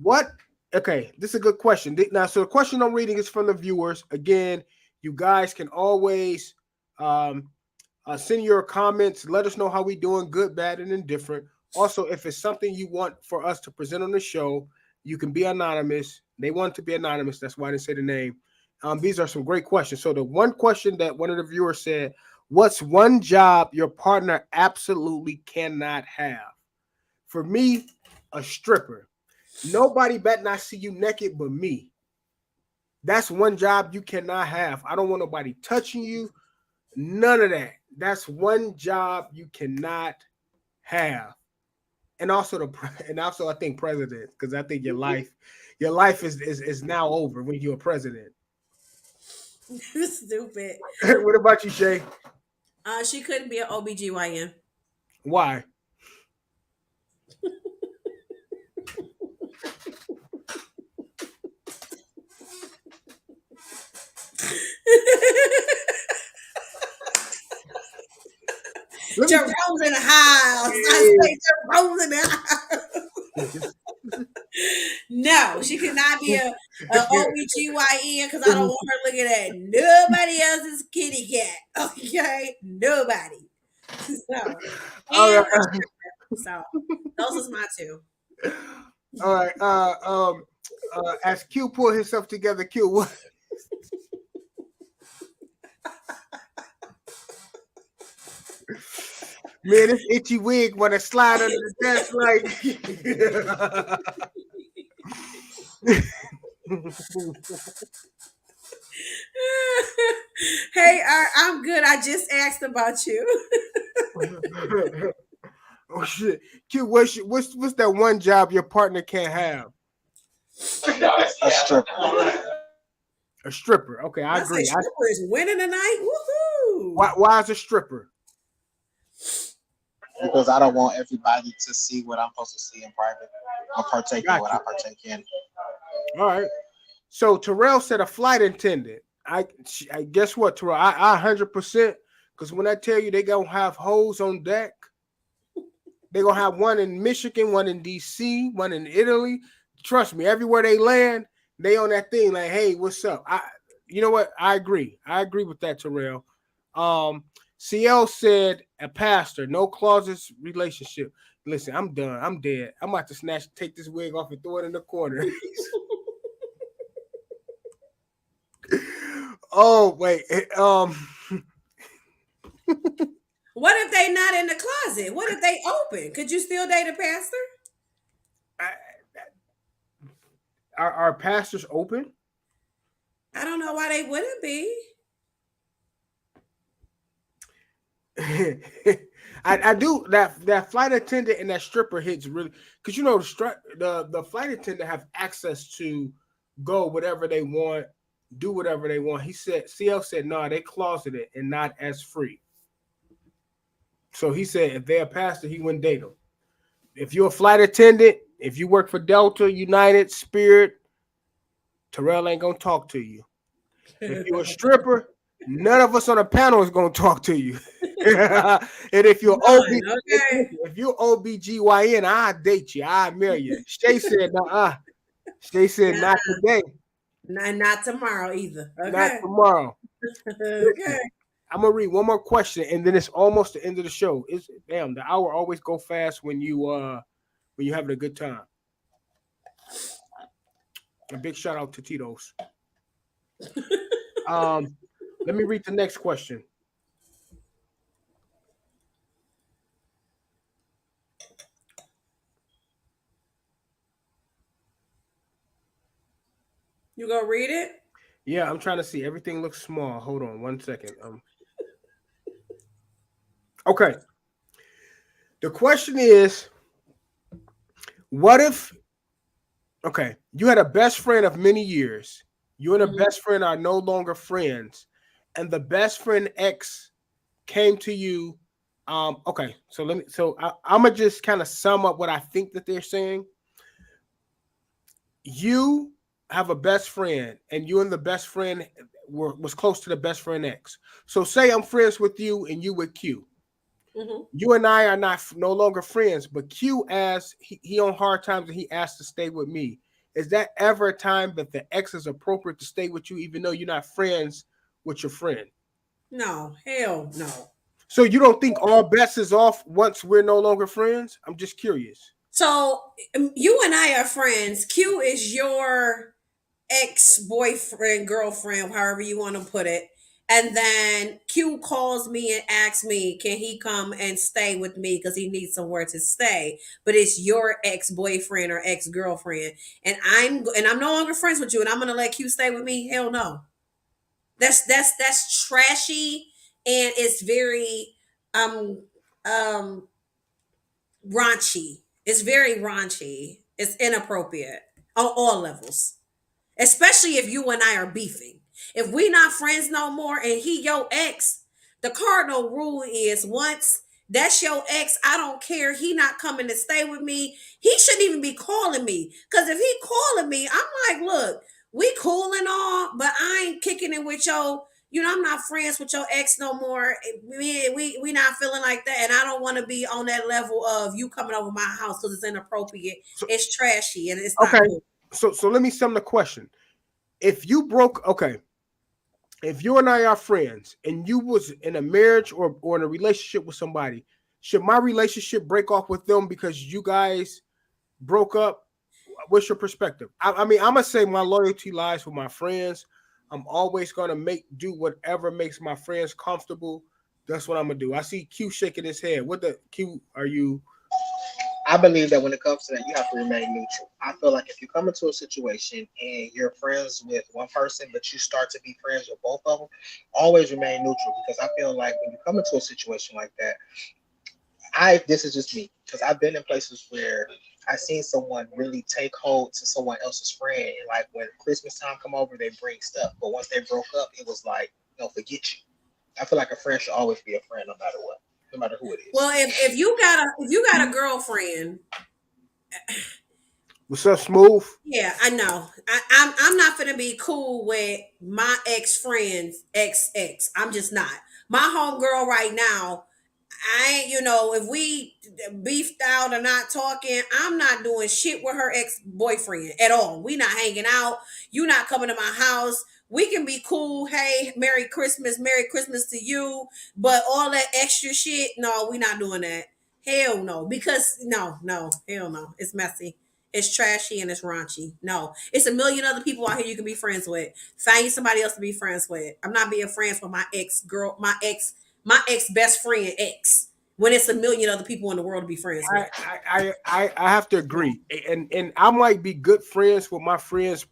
What? Okay, this is a good question. Now, so the question I'm reading is from the viewers. Again, You guys can always send your comments. Let us know how we doing, good, bad, and indifferent. Also, if it's something you want for us to present on the show, you can be anonymous. They want to be anonymous. That's why I didn't say the name. These are some great questions. So the one question that one of the viewers said, what's one job your partner absolutely cannot have? For me, a stripper. Nobody better not see you naked but me. That's one job you cannot have. I don't want nobody touching you. None of that. That's one job you cannot have. And also I think president, because I think your life is now over when you're a president. Stupid. What about you, Shay? She couldn't be an OBGYN. Why? Jerome's in the house. I say Jerome's in the house. No, she could not be a OBGYN because I don't want her looking at nobody else's kitty cat. Okay? Nobody. So those is my two. All right. As Q pulled himself together, Q, what? Man, this itchy wig want to slide under the desk like. Hey, I'm good. I just asked about you. Oh shit, Q, what's that one job your partner can't have? A stripper. A stripper. Okay, I agree. Stripper is winning tonight. Woohoo! Why is a stripper? Because I don't want everybody to see what I'm supposed to see in private. I'll partake in what I partake in. All right. So Terrell said a flight attendant. I guess what, Terrell? I 100%, because when I tell you they gonna have hoes on deck, they gonna have one in Michigan, one in DC, one in Italy. Trust me, everywhere they land, they on that thing like, hey, what's up? You know what? I agree. I agree with that, Terrell. CL said a pastor, no clauses relationship. Listen, I'm done. I'm dead. I'm about to take this wig off and throw it in the corner. Oh, wait. What if they not in the closet? What if they open? Could you still date a pastor? Are pastors open? I don't know why they wouldn't be. I do that flight attendant and that stripper hits really, because you know the flight attendant have access to go whatever they want, do whatever they want. He said CL said no, they closeted and not as free. So he said if they're a pastor, he wouldn't date them. If you're a flight attendant, if you work for Delta, United, Spirit, Terrell ain't gonna talk to you. If you're a stripper, none of us on the panel is gonna talk to you. And if you're if you're OBGYN, I'll date you. I'll marry you. Shay said, Shay said not today. Not tomorrow either. Okay. Not tomorrow. Okay. I'm gonna read one more question, and then it's almost the end of the show. It's damn, the hour always go fast when you having a good time. A big shout out to Tito's. Let me read the next question. You gonna read it? Yeah, I'm trying to see. Everything looks small. Hold on 1 second. Okay. The question is, what if, okay, you had a best friend of many years. You and a best friend are no longer friends, and the best friend X came to you. Okay, so I'm gonna just kind of sum up what I think that they're saying. You have a best friend, and you and the best friend was close to the best friend X. So say I'm friends with you and you with Q. Mm-hmm. You and I are no longer friends, but Q asked, he on hard times and he asked to stay with me. Is that ever a time that the X is appropriate to stay with you, even though you're not friends with your friend? No, hell no. So you don't think all bets is off once we're no longer friends? I'm just curious. So you and I are friends. Q is your ex-boyfriend, girlfriend, however you want to put it. And then Q calls me and asks me, can he come and stay with me because he needs somewhere to stay? But it's your ex-boyfriend or ex-girlfriend. And I'm no longer friends with you, and I'm gonna let Q stay with me. Hell no. That's trashy, and it's very um um raunchy. It's very raunchy. It's inappropriate on all levels, especially if you and I are beefing. If we not friends no more and he your ex, the cardinal rule is once that's your ex, I don't care. He not coming to stay with me. He shouldn't even be calling me. Cause if he calling me, I'm like, look, we cool and all, but I ain't kicking it with your, I'm not friends with your ex no more. We not feeling like that. And I don't want to be on that level of you coming over my house because it's inappropriate. So, It's trashy and it's okay. not cool. So let me sum the question. If you broke, okay, if you and I are friends and you was in a marriage or in a relationship with somebody, should my relationship break off with them because you guys broke up? What's your perspective? I mean, I'm gonna say my loyalty lies with my friends. I'm always gonna do whatever makes my friends comfortable. That's what I'm gonna do. I see Q shaking his head. What the Q are you? I believe that when it comes to that, you have to remain neutral. I feel like if you come into a situation and you're friends with one person, but you start to be friends with both of them, always remain neutral, because I feel like when you come into a situation like that, this is just me, because I've been in places where I've seen someone really take hold to someone else's friend, and like when Christmas time come over, they bring stuff. But once they broke up, it was like, no, forget you. I feel like a friend should always be a friend, no matter what, no matter who it is. Well, if you got a girlfriend, What's up, Smooth? yeah, I know. I'm not gonna be cool with my ex friends ex. I'm just not. My homegirl right now, I ain't, if we beefed out or not talking, I'm not doing shit with her ex boyfriend at all. We not hanging out. You not coming to my house. We can be cool. Hey, Merry Christmas to you. But all that extra shit, no, we not doing that. Hell no. Because no, hell no. It's messy. It's trashy and it's raunchy. No, it's a million other people out here you can be friends with. Find you somebody else to be friends with. I'm not being friends with my ex best friend ex when it's a million other people in the world to be friends with. I have to agree, and I might be good friends with my friends'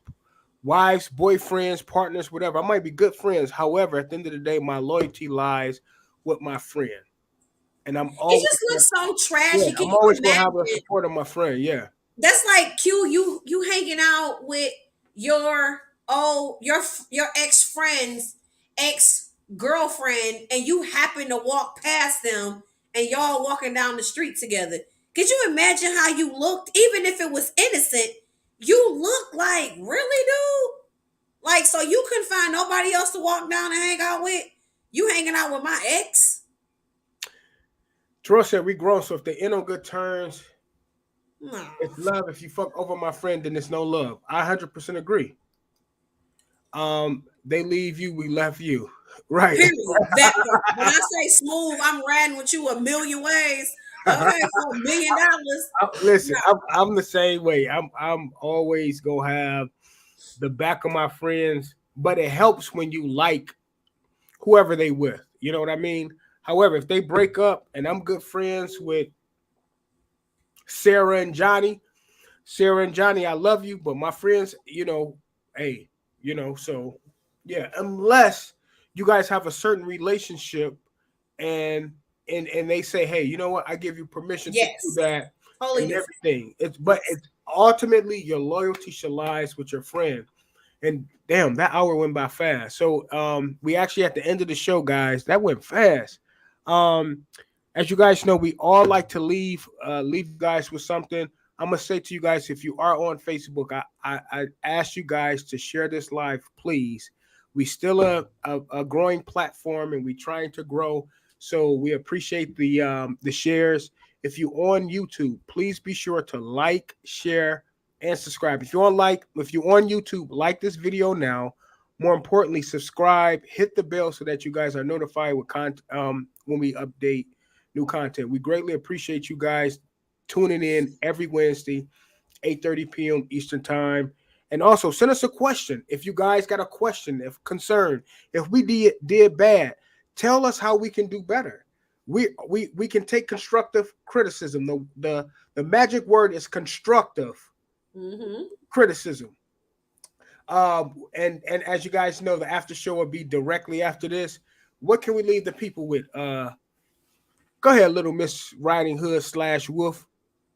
wives, boyfriends, partners, whatever. I might be good friends. However, at the end of the day, my loyalty lies with my friend, and I'm It always just looks so trashy. Can I'm you always gonna have the imagine? support of my friend. Yeah. That's like Q. You hanging out with your your ex friend's ex girlfriend, and you happen to walk past them, and y'all walking down the street together. Could you imagine how you looked, even if it was innocent? You look like, really, dude? Like, so you couldn't find nobody else to walk down and hang out with? You hanging out with my ex? Terrell said we grown, so if they end on good terms, No. it's love. If you fuck over my friend, then it's no love. I 100% agree. They leave you, we left you. Right. Period. That when I say smooth, I'm riding with you a million ways. Okay, for $1 million. Listen, No. I'm the same way. I'm always gonna have the back of my friends, but it helps when you like whoever they with. You know what I mean? However, if they break up and I'm good friends with Sarah and Johnny, I love you, but my friends, hey, so yeah, unless you guys have a certain relationship and they say, hey, you know what, I give you permission to do Yes. that Totally and different. everything. It's ultimately your loyalty should lies with your friend. And damn, that hour went by fast. So we actually at the end of the show, guys. That went fast. As you guys know, we all like to leave you guys with something. I'm gonna say to you guys, if you are on Facebook, I ask you guys to share this live, please. We still a growing platform, and we trying to grow. So we appreciate the shares. If you on YouTube, please be sure to like, share, and subscribe. If you're on YouTube, like this video now. More importantly, subscribe, hit the bell so that you guys are notified with when we update new content. We greatly appreciate you guys tuning in every Wednesday, 8:30 p.m. Eastern Time. And also send us a question. If you guys got a question, if concern, if we did bad, tell us how we can do better. We can take constructive criticism. The magic word is constructive criticism. And as you guys know, the after show will be directly after this. What can we leave the people with? Go ahead, little Miss Riding Hood / Wolf,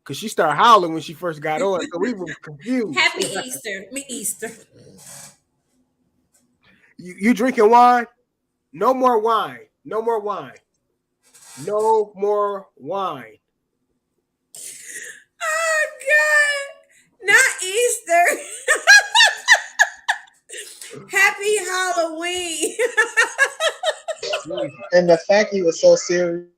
because she started howling when she first got on, so we were confused. Happy Easter. Me Easter. You drinking wine? No more wine. No more wine. No more wine. Oh God. Not Easter. Happy Halloween. And the fact he was so serious.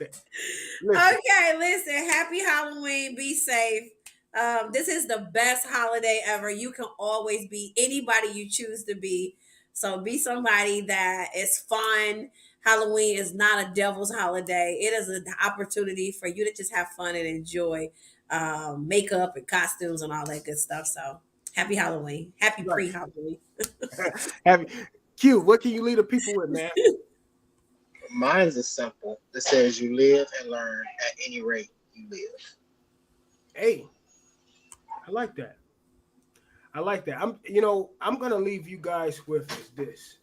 Okay, listen. Happy Halloween. Be safe. This is the best holiday ever. You can always be anybody you choose to be. So be somebody that is fun. Halloween is not a devil's holiday. It is an opportunity for you to just have fun and enjoy makeup and costumes and all that good stuff. So happy Halloween. Happy pre-Halloween. Happy Q, what can you leave the people with, man? Mine's is simple. It says you live and learn at any rate you live. Hey, I like that. I like that. I'm gonna leave you guys with this.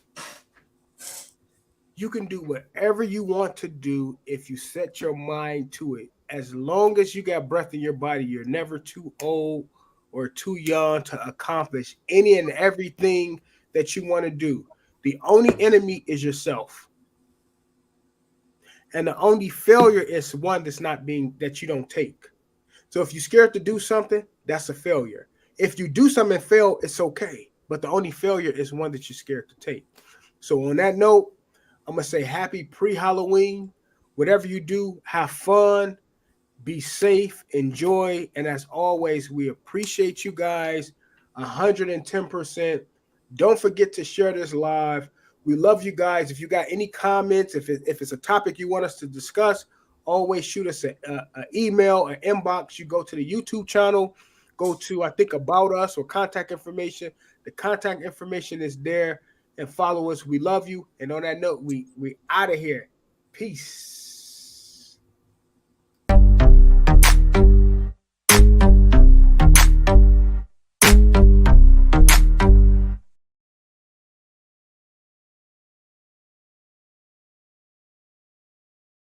You can do whatever you want to do if you set your mind to it. As long as you got breath in your body, you're never too old or too young to accomplish any and everything that you want to do. The only enemy is yourself. And the only failure is one that you don't take. So if you're scared to do something, that's a failure. If you do something and fail, it's okay. But the only failure is one that you're scared to take. So on that note, I'm going to say happy pre-Halloween. Whatever you do, have fun, be safe, enjoy. And as always, we appreciate you guys 110%. Don't forget to share this live. We love you guys. If you got any comments, if it's a topic you want us to discuss, always shoot us an email, an inbox. You go to the YouTube channel, go to, I think, About Us or contact information. The contact information is there. And follow us. We love you. And on that note, we out of here. Peace.